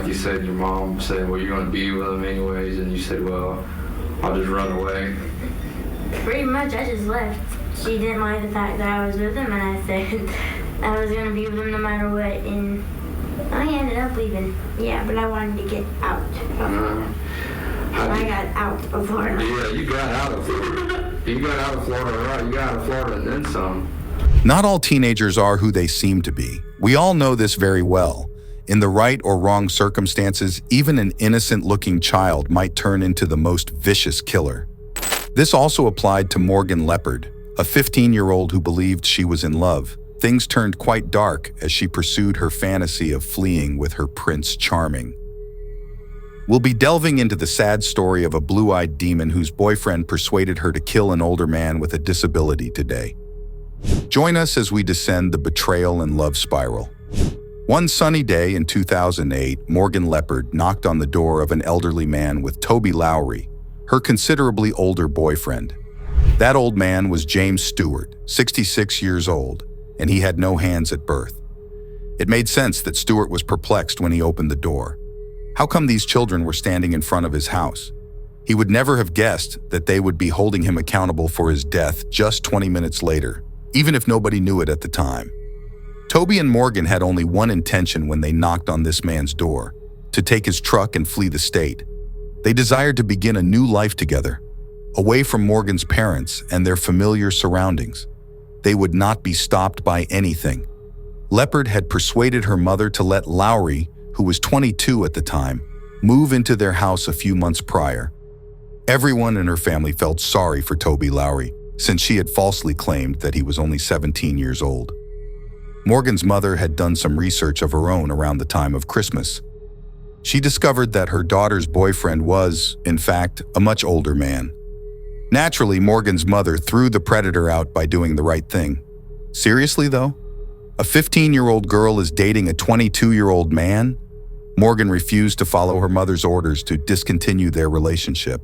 like you said, your mom said, well, you're going to be with him anyways, and you said, well, I'll just run away. Pretty much, I just left. She didn't like the fact that I was with him, and I said I was going to be with him no matter what, and I ended up leaving. Yeah, but I wanted to get out of Florida. I got out of Florida. Yeah, you got out of Florida. You got out of Florida, right? You got out of Florida and then some. Not all teenagers are who they seem to be. We all know this very well. In the right or wrong circumstances, even an innocent-looking child might turn into the most vicious killer. This also applied to Morgan Leppert, a 15-year-old who believed she was in love. Things turned quite dark as she pursued her fantasy of fleeing with her Prince Charming. We'll be delving into the sad story of a blue-eyed demon whose boyfriend persuaded her to kill an older man with a disability today. Join us as we descend the betrayal and love spiral. One sunny day in 2008, Morgan Leppert knocked on the door of an elderly man with Toby Lowry, her considerably older boyfriend. That old man was James Stewart, 66 years old, and he had no hands at birth. It made sense that Stewart was perplexed when he opened the door. How come these children were standing in front of his house? He would never have guessed that they would be holding him accountable for his death just 20 minutes later, even if nobody knew it at the time. Toby and Morgan had only one intention when they knocked on this man's door: to take his truck and flee the state. They desired to begin a new life together, away from Morgan's parents and their familiar surroundings. They would not be stopped by anything. Leppert had persuaded her mother to let Lowry, who was 22 at the time, move into their house a few months prior. Everyone in her family felt sorry for Toby Lowry, since she had falsely claimed that he was only 17 years old. Morgan's mother had done some research of her own around the time of Christmas. She discovered that her daughter's boyfriend was, in fact, a much older man. Naturally, Morgan's mother threw the predator out by doing the right thing. Seriously, though? A 15-year-old girl is dating a 22-year-old man? Morgan refused to follow her mother's orders to discontinue their relationship.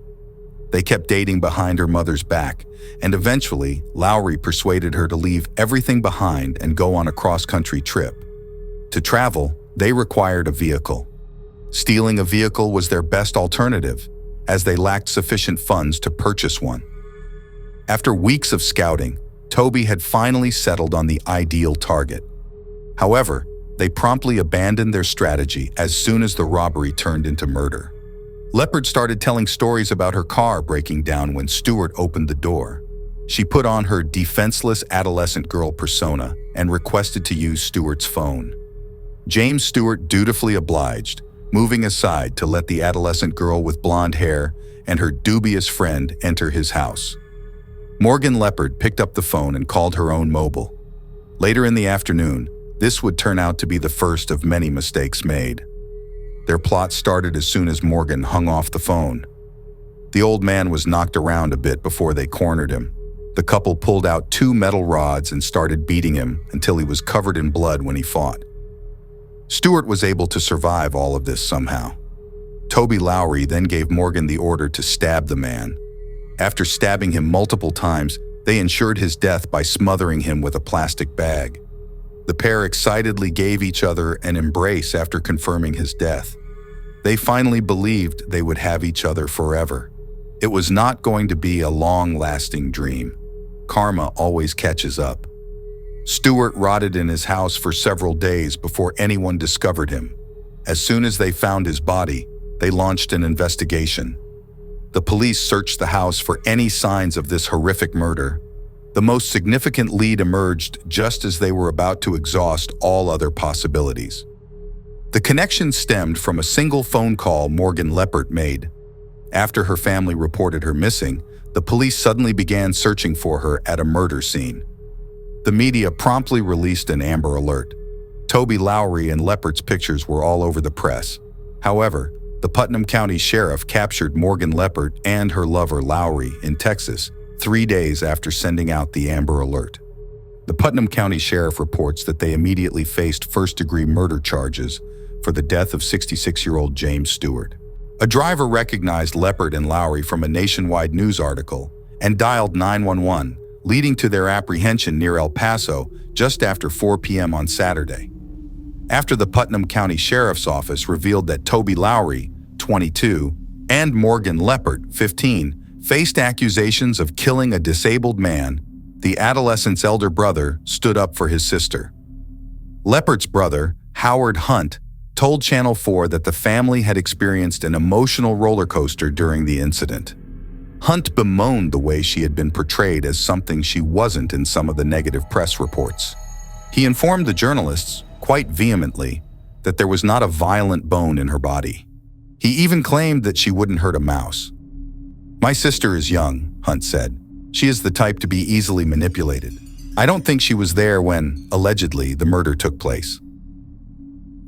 They kept dating behind her mother's back, and eventually, Lowry persuaded her to leave everything behind and go on a cross-country trip. To travel, they required a vehicle. Stealing a vehicle was their best alternative, as they lacked sufficient funds to purchase one. After weeks of scouting, Toby had finally settled on the ideal target. However, they promptly abandoned their strategy as soon as the robbery turned into murder. Leppert started telling stories about her car breaking down when Stewart opened the door. She put on her defenseless adolescent girl persona and requested to use Stewart's phone. James Stewart dutifully obliged, moving aside to let the adolescent girl with blonde hair and her dubious friend enter his house. Morgan Leppert picked up the phone and called her own mobile. Later in the afternoon, this would turn out to be the first of many mistakes made. Their plot started as soon as Morgan hung off the phone. The old man was knocked around a bit before they cornered him. The couple pulled out 2 metal rods and started beating him until he was covered in blood when he fought. Stewart was able to survive all of this somehow. Toby Lowry then gave Morgan the order to stab the man. After stabbing him multiple times, they ensured his death by smothering him with a plastic bag. The pair excitedly gave each other an embrace after confirming his death. They finally believed they would have each other forever. It was not going to be a long-lasting dream. Karma always catches up. Stewart rotted in his house for several days before anyone discovered him. As soon as they found his body, they launched an investigation. The police searched the house for any signs of this horrific murder. The most significant lead emerged just as they were about to exhaust all other possibilities. The connection stemmed from a single phone call Morgan Leppert made. After her family reported her missing, the police suddenly began searching for her at a murder scene. The media promptly released an Amber Alert. Toby Lowry and Leppert's pictures were all over the press. However, the Putnam County Sheriff captured Morgan Leppert and her lover Lowry in Texas 3 days after sending out the Amber Alert. The Putnam County Sheriff reports that they immediately faced first-degree murder charges for the death of 66-year-old James Stewart. A driver recognized Leppert and Lowry from a nationwide news article and dialed 911, leading to their apprehension near El Paso just after 4 p.m. on Saturday. after the Putnam County Sheriff's Office revealed that Toby Lowry, 22, and Morgan Leppert, 15, faced accusations of killing a disabled man, the adolescent's elder brother stood up for his sister. Leppert's brother, Howard Hunt, told Channel 4 that the family had experienced an emotional roller coaster during the incident. Hunt bemoaned the way she had been portrayed as something she wasn't in some of the negative press reports. He informed the journalists, quite vehemently, that there was not a violent bone in her body. He even claimed that she wouldn't hurt a mouse. "My sister is young," Hunt said. "She is the type to be easily manipulated. I don't think she was there when, allegedly, the murder took place."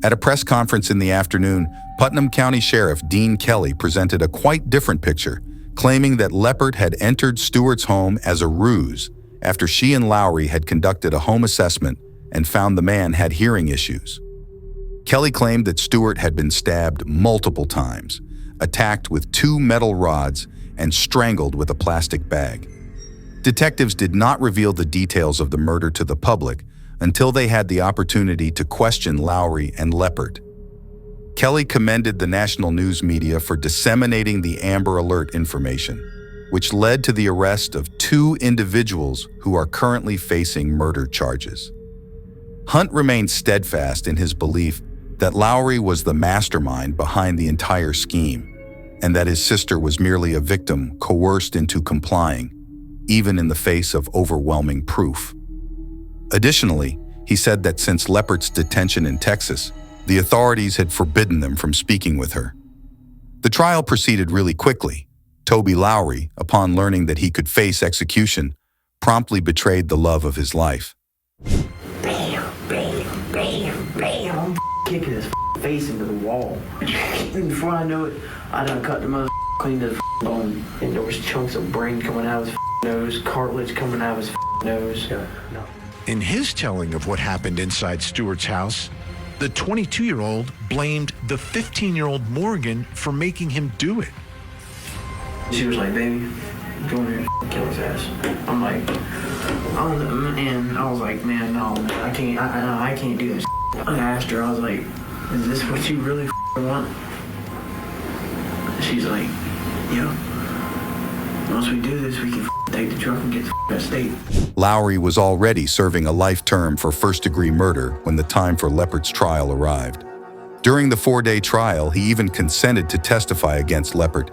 At a press conference in the afternoon, Putnam County Sheriff Dean Kelly presented a quite different picture, claiming that Leppert had entered Stewart's home as a ruse after she and Lowry had conducted a home assessment and found the man had hearing issues. Kelly claimed that Stewart had been stabbed multiple times, attacked with 2 metal rods, and strangled with a plastic bag. Detectives did not reveal the details of the murder to the public until they had the opportunity to question Lowry and Leppert. Kelly commended the national news media for disseminating the Amber Alert information, which led to the arrest of 2 individuals who are currently facing murder charges. Hunt remained steadfast in his belief that Lowry was the mastermind behind the entire scheme, and that his sister was merely a victim coerced into complying, even in the face of overwhelming proof. Additionally, he said that since Leppert's detention in Texas, the authorities had forbidden them from speaking with her. The trial proceeded really quickly. Toby Lowry, upon learning that he could face execution, promptly betrayed the love of his life. Bam, bam, bam, bam. I'm kicking his face into the wall. And before I know it, I done cut the mother clean to the bone. And there was chunks of brain coming out of his nose, cartilage coming out of his nose. No. In his telling of what happened inside Stewart's house, the 22-year-old blamed the 15-year-old Morgan for making him do it. She was like, "Baby, go in there and kill his ass." I'm like, "Oh," and I was like, "Man, no, I can't. I can't do this." I asked her, I was like, "Is this what you really want?" She's like, "Yeah. Once we do this, we can take the truck and get to state." Lowry was already serving a life term for first-degree murder when the time for Leppert's trial arrived. During the 4-day trial, he even consented to testify against Leppert,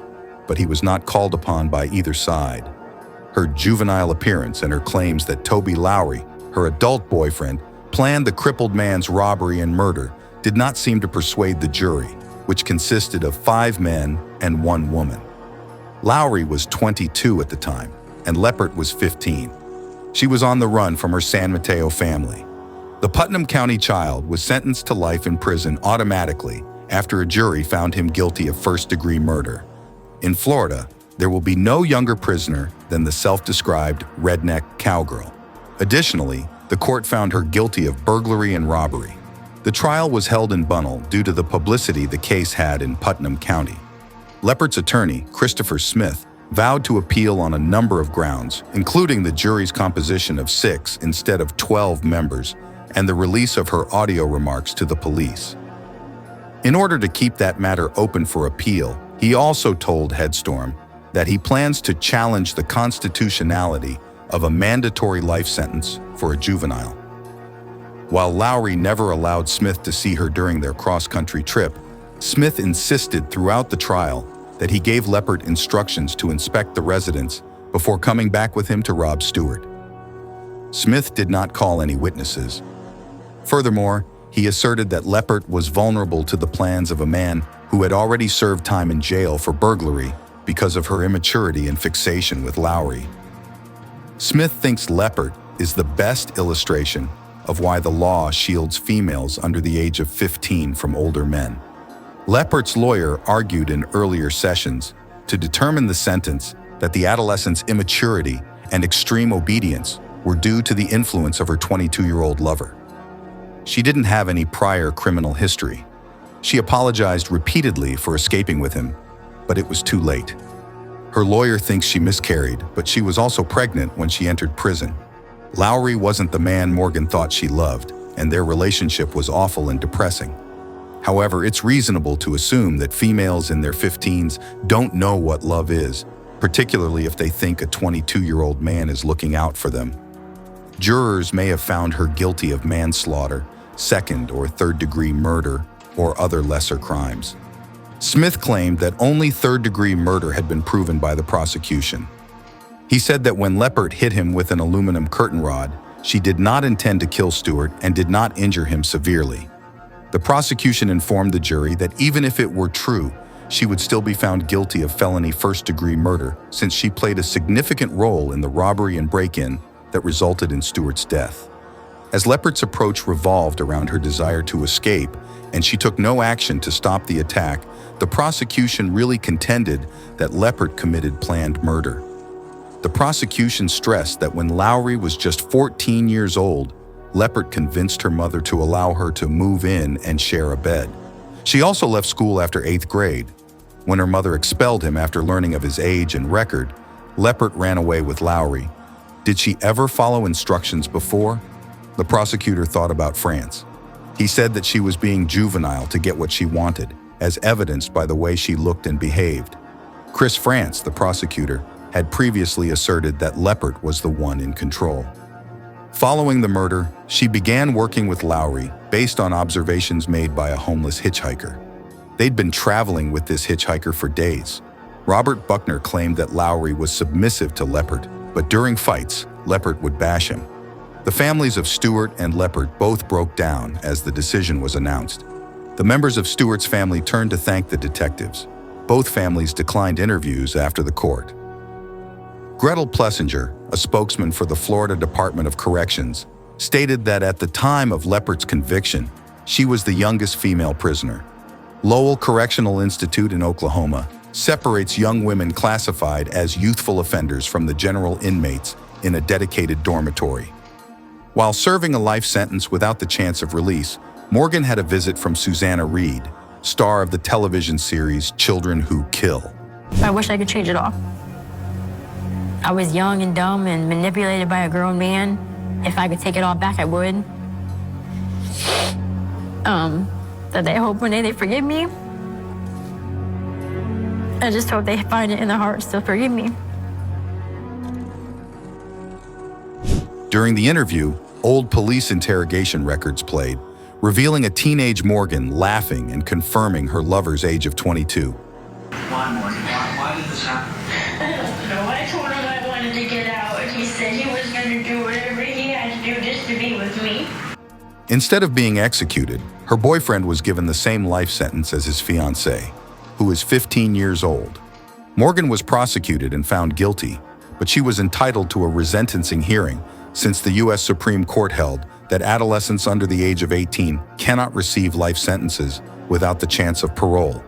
but he was not called upon by either side. Her juvenile appearance and her claims that Toby Lowry, her adult boyfriend, planned the crippled man's robbery and murder did not seem to persuade the jury, which consisted of 5 men and 1 woman. Lowry was 22 at the time, and Leppert was 15. She was on the run from her San Mateo family. The Putnam County child was sentenced to life in prison automatically after a jury found him guilty of first-degree murder. In Florida, there will be no younger prisoner than the self-described redneck cowgirl. Additionally, the court found her guilty of burglary and robbery. The trial was held in Bunnell due to the publicity the case had in Putnam County. Leppert's attorney, Christopher Smith, vowed to appeal on a number of grounds, including the jury's composition of 6 instead of 12 members and the release of her audio remarks to the police. In order to keep that matter open for appeal, he also told Headstorm that he plans to challenge the constitutionality of a mandatory life sentence for a juvenile. While Lowry never allowed Smith to see her during their cross-country trip, Smith insisted throughout the trial that he gave Leppert instructions to inspect the residence before coming back with him to rob Stewart. Smith did not call any witnesses. Furthermore, he asserted that Leppert was vulnerable to the plans of a man who had already served time in jail for burglary because of her immaturity and fixation with Lowry. Smith thinks Leppert is the best illustration of why the law shields females under the age of 15 from older men. Leppert's lawyer argued in earlier sessions to determine the sentence that the adolescent's immaturity and extreme obedience were due to the influence of her 22-year-old lover. She didn't have any prior criminal history. She apologized repeatedly for escaping with him, but it was too late. Her lawyer thinks she miscarried, but she was also pregnant when she entered prison. Lowry wasn't the man Morgan thought she loved, and their relationship was awful and depressing. However, it's reasonable to assume that females in their 15s don't know what love is, particularly if they think a 22-year-old man is looking out for them. Jurors may have found her guilty of manslaughter, second or third-degree murder, or other lesser crimes. Smith claimed that only third-degree murder had been proven by the prosecution. He said that when Leppert hit him with an aluminum curtain rod, she did not intend to kill Stewart and did not injure him severely. The prosecution informed the jury that even if it were true, she would still be found guilty of felony first-degree murder since she played a significant role in the robbery and break-in that resulted in Stewart's death. As Leppert's approach revolved around her desire to escape and she took no action to stop the attack, the prosecution really contended that Leppert committed planned murder. The prosecution stressed that when Lowry was just 14 years old, Leppert convinced her mother to allow her to move in and share a bed. She also left school after 8th grade. When her mother expelled him after learning of his age and record, Leppert ran away with Lowry. Did she ever follow instructions before? The prosecutor thought about France. He said that she was being juvenile to get what she wanted, as evidenced by the way she looked and behaved. Chris France, the prosecutor, had previously asserted that Leppert was the one in control. Following the murder, she began working with Lowry based on observations made by a homeless hitchhiker. They'd been traveling with this hitchhiker for days. Robert Buckner claimed that Lowry was submissive to Leppert, but during fights, Leppert would bash him. The families of Stewart and Leppert both broke down as the decision was announced. The members of Stewart's family turned to thank the detectives. Both families declined interviews after the court. Gretel Plessinger, a spokesman for the Florida Department of Corrections, stated that at the time of Leppert's conviction, she was the youngest female prisoner. Lowell Correctional Institute in Oklahoma separates young women classified as youthful offenders from the general inmates in a dedicated dormitory. While serving a life sentence without the chance of release, Morgan had a visit from Susanna Reid, star of the television series Children Who Kill. I wish I could change it all. I was young and dumb and manipulated by a grown man. If I could take it all back, I would. That I hope one day they forgive me. I just hope they find it in their hearts to forgive me. During the interview, old police interrogation records played, revealing a teenage Morgan laughing and confirming her lover's age of 22. Why, Morgan? Why did this happen? I don't know. I told him I wanted to get out, and he said he was going to do whatever he had to do just to be with me. Instead of being executed, her boyfriend was given the same life sentence as his fiancée, who is 15 years old. Morgan was prosecuted and found guilty, but she was entitled to a resentencing hearing since the U.S. Supreme Court held that adolescents under the age of 18 cannot receive life sentences without the chance of parole.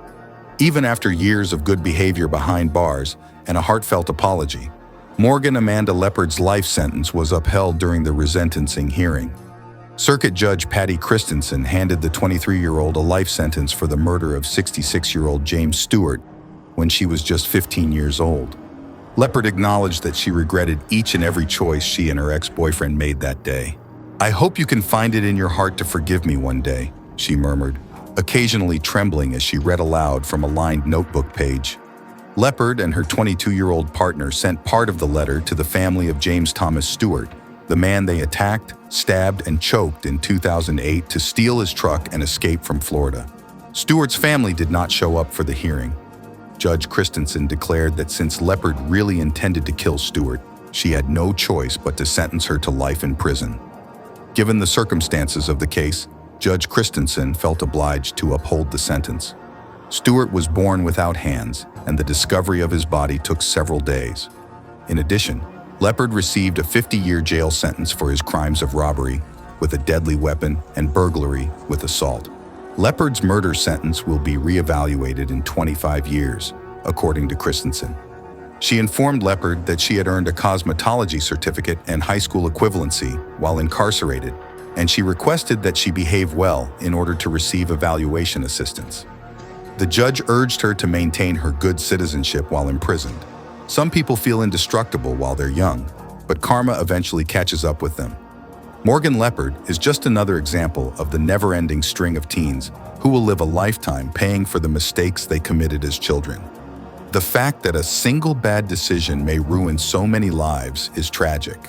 Even after years of good behavior behind bars and a heartfelt apology, Morgan Amanda Leppert's life sentence was upheld during the resentencing hearing. Circuit Judge Patty Christensen handed the 23-year-old a life sentence for the murder of 66-year-old James Stewart when she was just 15 years old. Leppert acknowledged that she regretted each and every choice she and her ex-boyfriend made that day. "I hope you can find it in your heart to forgive me one day," she murmured, occasionally trembling as she read aloud from a lined notebook page. Leppert and her 22-year-old partner sent part of the letter to the family of James Thomas Stewart, the man they attacked, stabbed, and choked in 2008 to steal his truck and escape from Florida. Stewart's family did not show up for the hearing. Judge Christensen declared that since Leppert really intended to kill Stewart, she had no choice but to sentence her to life in prison. Given the circumstances of the case, Judge Christensen felt obliged to uphold the sentence. Stewart was born without hands, and the discovery of his body took several days. In addition, Leppert received a 50-year jail sentence for his crimes of robbery with a deadly weapon and burglary with assault. Leppert's murder sentence will be reevaluated in 25 years, according to Christensen. She informed Leppert that she had earned a cosmetology certificate and high school equivalency while incarcerated, and she requested that she behave well in order to receive evaluation assistance. The judge urged her to maintain her good citizenship while imprisoned. Some people feel indestructible while they're young, but karma eventually catches up with them. Morgan Leppert is just another example of the never-ending string of teens who will live a lifetime paying for the mistakes they committed as children. The fact that a single bad decision may ruin so many lives is tragic.